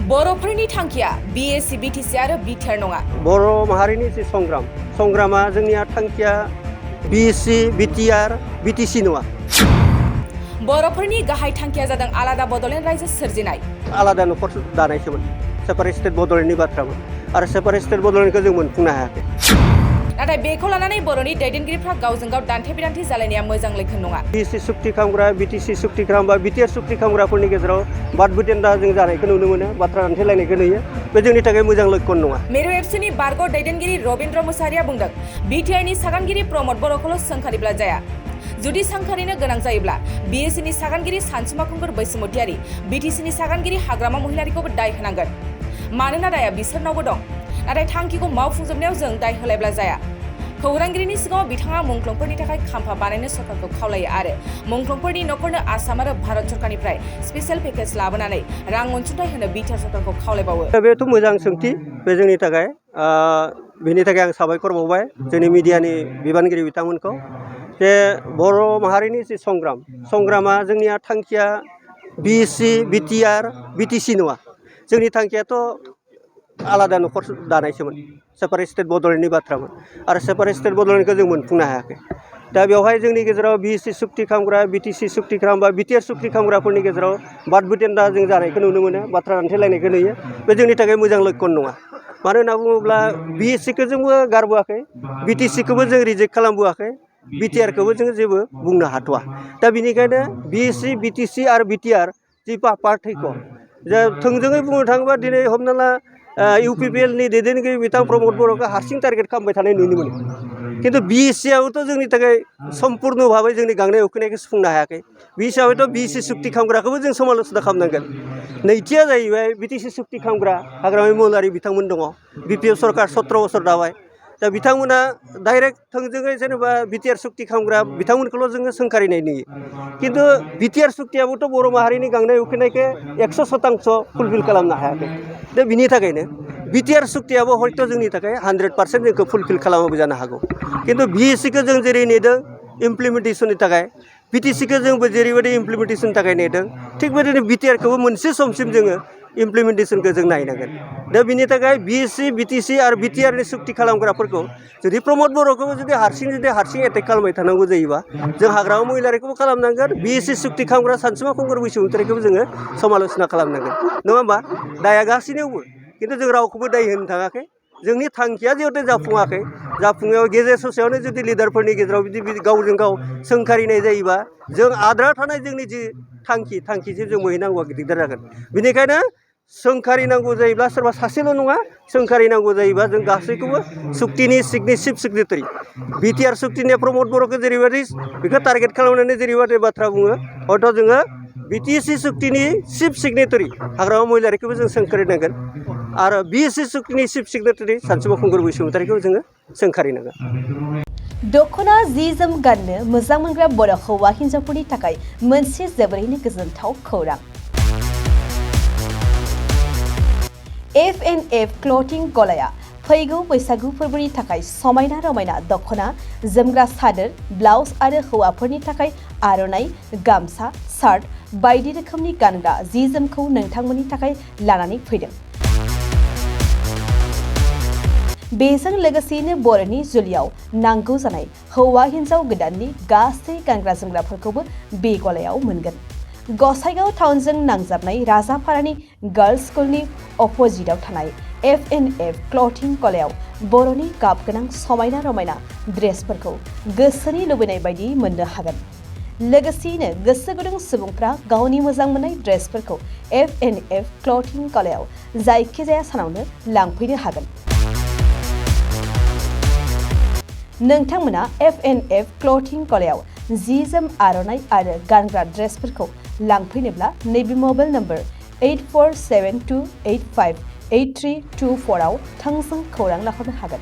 बर'फोरनि थांखिया BAC BTC आरो बिटिआर नङा। बर' माहारिनि जि संग्रामा जोंनिया थांखिया बिएसि बिटिआर बिटिसि नङा। बर'फोरनि गाहाय थांखिया जादों आलादा बड'लेण्ड रायजो सोरजिनाय। आलादा न'खर दानायसोमोन, सेपारेट स्टेट बड'लेण्डनि बाथ्रामोन आरो सेपारेट स्टेट बड'लेण्डखौ जों मोनफुंनो हायाखै। नाथाय बेखौ लानानै बर'नि दैदेनगिरिफ्रा गावजों गाव दान्थे-बिदान्थे जालायनाया मोजां लैखोन नङा। बिएसि सुक्ति खालामग्रा, बिटिसि सुक्ति खालामग्रा, बिटिआर सुक्ति खालामग्राफोरनि गेजेराव बाद बुदेनदा जों जानायखौ नुनो मोनो, बाथ्रा दान्थेलायनायखौ नुयो। बे जोंनि थाखाय मोजां लैखोन नङा। मिरु एबसुनि बारग' दैदेनगिरि रबीन्द्र मुसाहारिया बुंदों, बिटिआरनि सागानगिरि प्रमद बर'खौल' सोंखारिब्ला जाया। जुदि सोंखारिनो गोनां जायोब्ला बिएसिनि सागानगिरि सानसुमा खुंगुर बैसोमुतियारि, बिटिसिनि सागानगिरि हाग्रामा महिलारिखौबो दाय होनांगोन। मानोना दाया बिसोरनावबो दं। नाथाय थांखिखौ मावफुंजोबनायाव जों दाय होलायब्ला जाया। खौरांगिरिनि सिगाङाव बिथाङा मुंख्लंफोरनि थाखाय खाम्फा बानायनो सरकारखौ खावलायो आरो मुंख्लंफोरनि न'खरनो आसाम आरो भारत सरकारनिफ्राय स्पेसियेल पेकेज लाबोनानै रां अनसुंथाइ होनो बिटिआर सरकारखौ खावलायबावो। बेथ' मोजां सोंथि, बे जोंनि थाखाय बेनि थाखाय आं साबायखर बावबाय जोंनि मिडियानि बिबानगिरि बिथांमोनखौ जे बर' माहारिनि जि संग्रामा जोंनिया थांखिया बिएसि बिटिआर बिटिसि नङा। जोंनि थांखियाथ' आलादा न'खर दानायसोमोन, सेपारेट स्टेट बड'लेण्डनि बाथ्रामोन आरो सेपारेट स्टेट बड'लेण्डखौ जों मोनफुंनो हायाखै। दा बेवहाय जोंनि गेजेराव बिएसि सुक्ति खालामग्रा, बिटिसि सुक्ति खालामग्रा, बिटिआर सुक्ति खालामग्राफोरनि गेजेराव बाद बुदेनदा जों जानायखौ नुनो मोनो, बाथ्रा दान्थेलायनायखौ नुयो। बे जोंनि थाखाय मोजां लैखोन नङा। मानो होनना बुङोब्ला बिएससिखौ जोंबो गारबोआखै, बिटिसिखौबो जों रिजेक्ट खालामबोआखै, बिटिआरखौबो जों जेबो बुंनो हाथ'वा। दा बेनिखायनो बिएसि बिटिसि आरो बिटिआर जि पार्थक्य, जे थोंजोङै बुंनो थाङोबा दिनै हमना ला इउपिपिएलनि दैदेनगिरि बिथां प्रमद बर'खौ हारसिं टारगेट खालामबाय थानाय नुनो मोनो। खिन्थु बि हिसाबैथ' जोंनि थाखाय सम्पुर्ण भाबै जोंनि गांनाय उखैनायखौ सुफुंनो हायाखै। बे हिसाबैथ' बिएसि सुक्ति खालामग्राखौबो जों समाल'सना खालामनांगोन। नैथिया जाहैबाय बिटिसि सुक्ति खालामग्रा हाग्रामा महिलारि बिथांमोन दङ, बिपिएफ सरकार 17 बोसोर दाबाय। दा बिथांमोना डाइरेक्ट थोंजोङै जेनेबा बिटिआर सुक्ति खालामग्रा बिथांमोनखौल' जोङो सोंखारिनाय नुयो। खिन्थु बिटिआर सुक्तियाबोथ' बर' माहारिनि गांनाय उखैनायखौ 100% फुलफिल खालामनो हायाखै। दा बिनि थाखायनो बिटिआर सुक्तियाबो हयथ' जोंनि थाखाय 100% जोंखौ फुलफिल खालामाबो जानो हागौ। खिन्थु बिएससिखौ जों जेरै नेदों इमप्लिमेन्टेसननि थाखाय, बिटिसिखौ जोंबो जेरैबायदि इमप्लिमेन्टेसननि थाखाय नेदों, थिग बेबायदिनो बिटिआरखौबो मोनसे समसिम जोङो इमप्लिमेन्टेसनखौ जों नायनांगोन। दा बिनि थाखाय बिएससि बिटिसि आरो बिटिआरनि सुक्ति खालामग्राफोरखौ जुदि प्रमद बर'खौबो जुदि हारसिं एटेक खालामबाय थानांगौ जायोबा जों हाग्रामा महिलारिखौबो खालामनांगोन, बिएससि सुक्ति खालामग्रा सानसुमा खुंगुर बैसोमुतियारिखौबो जोङो समाल'सना खालामनांगोन, नङा होमबा? दाया गासिनियावबो, खिन्थु जों रावखौबो दाय होनो थाङाखै। जोंनि थांखिया जिहेथु जाफुङाखै, जाफुङाव गेजेर ससेयावनो जुदि लिडारफोरनि गेजेराव बिदि गावजों गाव सोंखारिनाय जायोबा जों आद्रा थानाय जोंनि जि थांखिजों जों मोनहैनांगौआ दिगदार जागोन। बेनिखायनो सोंखारिनांगौ जायोब्ला सोरबा सासेल' नङा, सोंखारिनांगौ जायोबा जों गासैखौबो सुक्तिनि चिफ सेक्रेटारि बिटिआर सुक्तिनि प्रमद बर'खौ जेरैबायदि बेखौ टारगेट खालामनानै जेरैबायदि बाथ्रा बुङो, हयथ' जोङो बिटिसि सुक्तिनि चिफ सिगनेटारि हाग्रामा महिलारिखौबो जों सोंखारिनांगोन आरो बिएससि सुक्तिनि चिफ सेक्रेटारि सानसुमा खुंगुर बैसोमुतियारिखौ जोङो सोंखारिनांगोन। दख'ना जि जोम गाननो मोजां मोनग्रा बर' हौवा हिन्जावफोरनि थाखाय मोनसे जोबोरैनो गोजोनथाव खौरां। F&F क्लथिं गलाया फैगौ बैसागु फोरबोनि थाखाय समायना रमायना दख'ना, जोमग्रा सादोर, ब्लाउज आरो हौवाफोरनि थाखाय आर'नाइ, गामसा, शार्ट बायदि रोखोमनि गानग्रा जि जोमखौ नोंथांमोननि थाखाय लानानै फैदों। बेजों लोगोसेयैनो बर'नि जुलियाव नांगौ जानाय हौवा हिन्जाव गोदाननि गासै गानग्रा जोमग्राफोरखौबो बे गलायाव मोनगोन। गसाइगाव टाउनजों नांजाबनाय राजापारानि गार्लस स्कुलनि अपोजिटआव थानाय F&F क्लथिं गलायाव बर'नि गाब गोनां समायना रमायना ड्रेसफोरखौ गोसोनि लुबैनाय बायदि मोननो हागोन। लोगोसेयैनो गोसो गुदुं सुबुंफ्रा गावनि मोजां मोननाय ड्रेसफोरखौ F&F क्लथिं गलायाव जायखिजाया सानावनो लांफैनो हागोन। नोंथांमोना F&F क्लथिं गलायाव जि जोम, आर'नाइ आरो गानग्रा ड्रेसफोरखौ लांफैनोब्ला नैबे मबाइल नम्बर 8472858324 आव थोंजों खौरां लाहरनो हागोन।